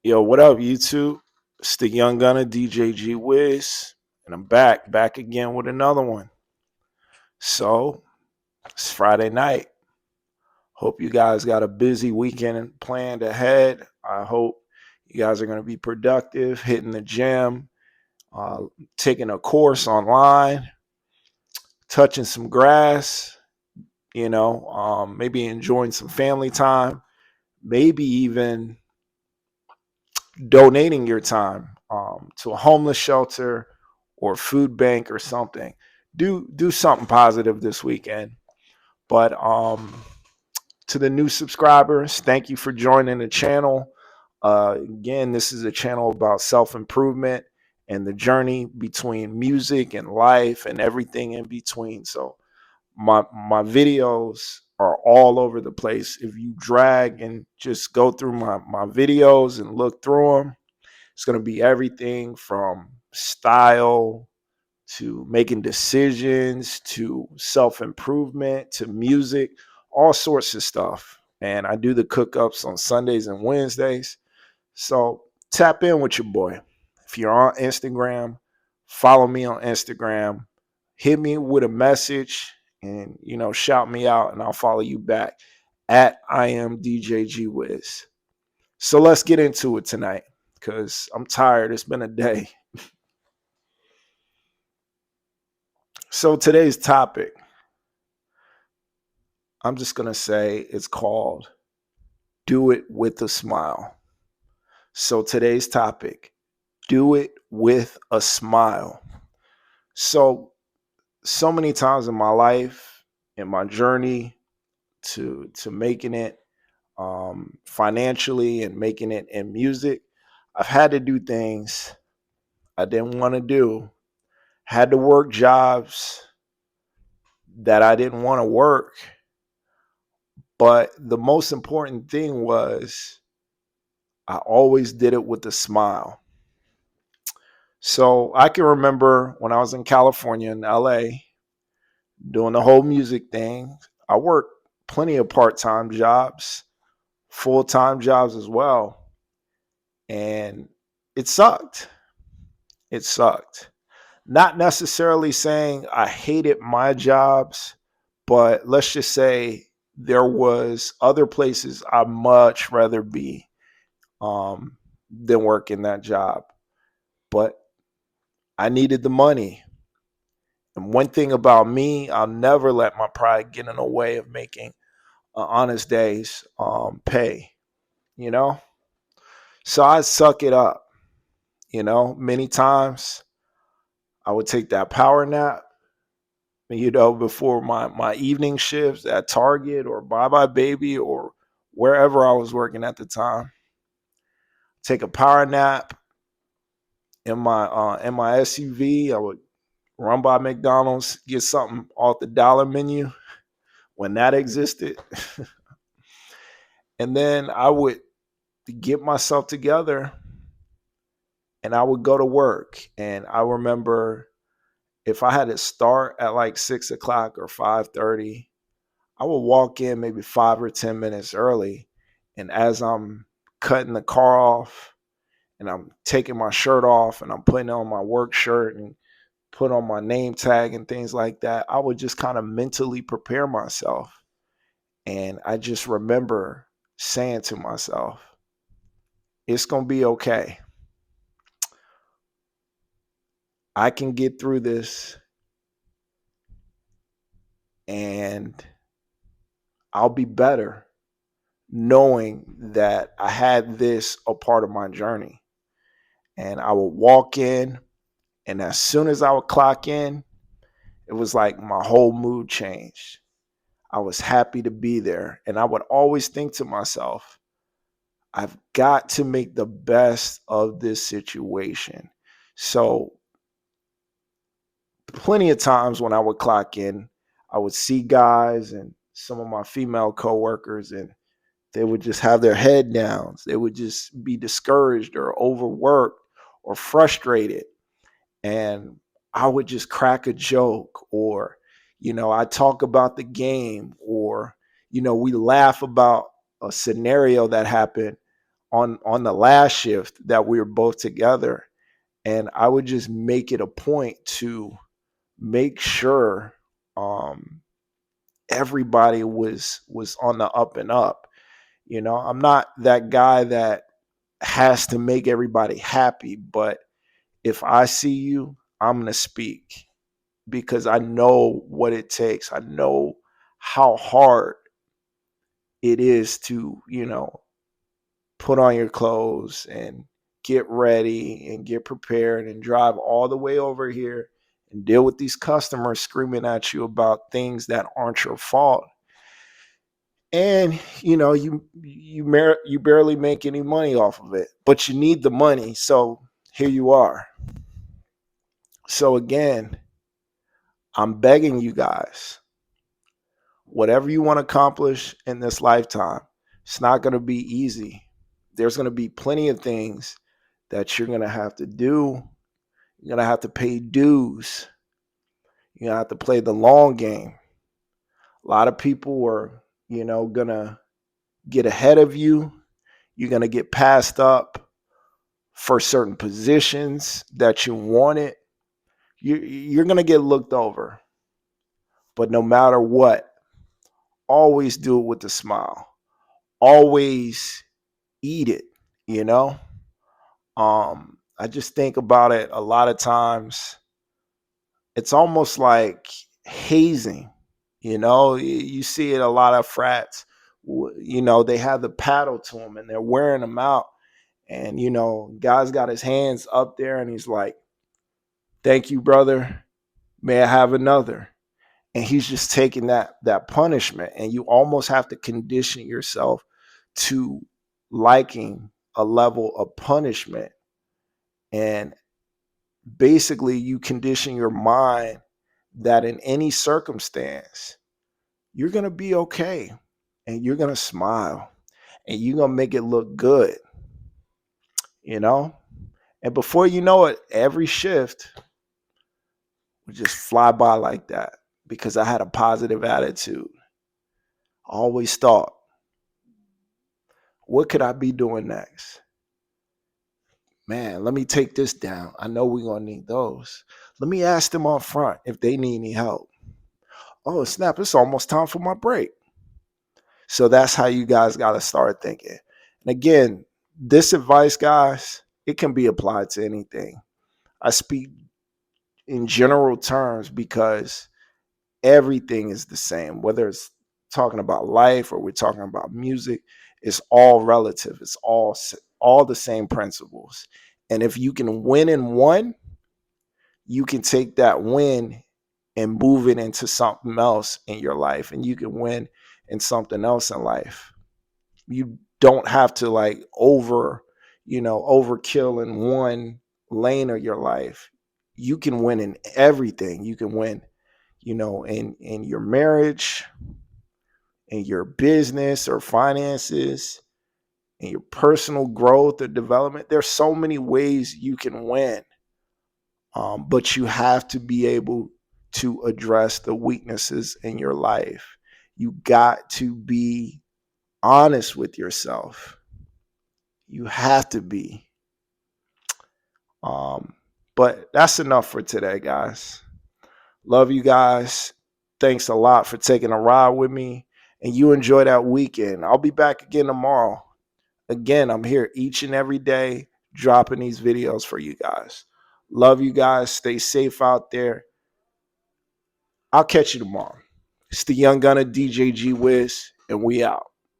Yo, what up, YouTube? It's the young gunner, DJ G-Wiz, and I'm back again with another one. So, it's Friday night. Hope you guys got a busy weekend planned ahead. I hope you guys are going to be productive, hitting the gym, uh, taking a course online, touching some grass, maybe enjoying some family time, maybe even donating your time to a homeless shelter or food bank or something. Do something positive this weekend. But to the new subscribers, thank you for joining the channel. Again, this is a channel about self-improvement and the journey between music and life and everything in between. So my videos are all over the place. If you drag and just go through my videos and look through them, it's going to be everything from style to making decisions to self-improvement to music, all sorts of stuff. And I do the cook-ups on Sundays and Wednesdays. So tap in with your boy. If you're on Instagram, follow me on Instagram. Hit me with a message and, shout me out and I'll follow you back at I am DJ G-Wiz. So let's get into it tonight because I'm tired. It's been a day. So today's topic, I'm just going to say it's called Do It With a Smile. So today's topic, do it with a smile. So many times in my life, in my journey to making it financially and making it in music, I've had to do things I didn't want to do, had to work jobs that I didn't want to work. But the most important thing was I always did it with a smile. So I can remember when I was in California, in LA, doing the whole music thing. I worked plenty of part-time jobs, full-time jobs as well. And it sucked. It sucked. Not necessarily saying I hated my jobs, but let's just say there was other places I'd much rather be than work in that job. But I needed the money. And one thing about me, I'll never let my pride get in the way of making an honest day's pay, you know? So I suck it up, many times I would take that power nap, before my evening shifts at Target or Bye Bye Baby or wherever I was working at the time. Take a power nap in my SUV. I would run by McDonald's, get something off the dollar menu when that existed. And then I would get myself together and I would go to work. And I remember if I had to start at like 6 o'clock or 5:30, I would walk in maybe 5 or 10 minutes early. And as I'm cutting the car off and I'm taking my shirt off and I'm putting on my work shirt and put on my name tag and things like that, I would just kind of mentally prepare myself. And I just remember saying to myself, it's going to be okay. I can get through this and I'll be better knowing that I had this a part of my journey. And I would walk in, and as soon as I would clock in, it was like my whole mood changed. I was happy to be there. And I would always think to myself, I've got to make the best of this situation. So plenty of times when I would clock in, I would see guys and some of my female coworkers, and they would just have their head down. They would just be discouraged or overworked or frustrated. And I would just crack a joke, or, I talk about the game, or, we laugh about a scenario that happened on the last shift that we were both together, and I would just make it a point to make sure everybody was on the up and up. I'm not that guy that has to make everybody happy, but if I see you, I'm going to speak because I know what it takes. I know how hard it is to, put on your clothes and get ready and get prepared and drive all the way over here and deal with these customers screaming at you about things that aren't your fault. And you barely make any money off of it, but you need the money. So here you are. So again, I'm begging you guys, whatever you want to accomplish in this lifetime, it's not going to be easy. There's going to be plenty of things that you're going to have to do. You're going to have to pay dues. You're going to have to play the long game. A lot of people are, going to get ahead of you. You're going to get passed up for certain positions that you wanted. You're going to get looked over. But no matter what, always do it with a smile. Always eat it, I just think about it a lot of times. It's almost like hazing, you see it a lot of frats, they have the paddle to them and they're wearing them out. And, guy's got his hands up there and he's like, "Thank you, brother. May I have another?" And he's just taking that punishment. And you almost have to condition yourself to liking a level of punishment. And basically you condition your mind that in any circumstance, you're going to be okay and you're going to smile and you're going to make it look good, And before you know it, every shift would just fly by like that because I had a positive attitude. I always thought, what could I be doing next? Man, let me take this down. I know we're going to need those. Let me ask them up front if they need any help. Oh, snap, it's almost time for my break. So that's how you guys got to start thinking. And again, this advice, guys, it can be applied to anything. I speak in general terms because everything is the same, whether it's talking about life or we're talking about music. It's all relative. It's all the same principles. And if you can win in one, you can take that win and move it into something else in your life, and you can win in something else in life. You don't have to overkill in one lane of your life. You can win in everything. You can win, in your marriage, in your business or finances, in your personal growth or development. There's so many ways you can win. But you have to be able to address the weaknesses in your life. You got to be honest with yourself. You have to be. But that's enough for today, guys. Love you guys. Thanks a lot for taking a ride with me. And you enjoy that weekend. I'll be back again tomorrow. Again, I'm here each and every day dropping these videos for you guys. Love you guys. Stay safe out there. I'll catch you tomorrow. It's the Young Gunner DJ G-Wiz, and we out.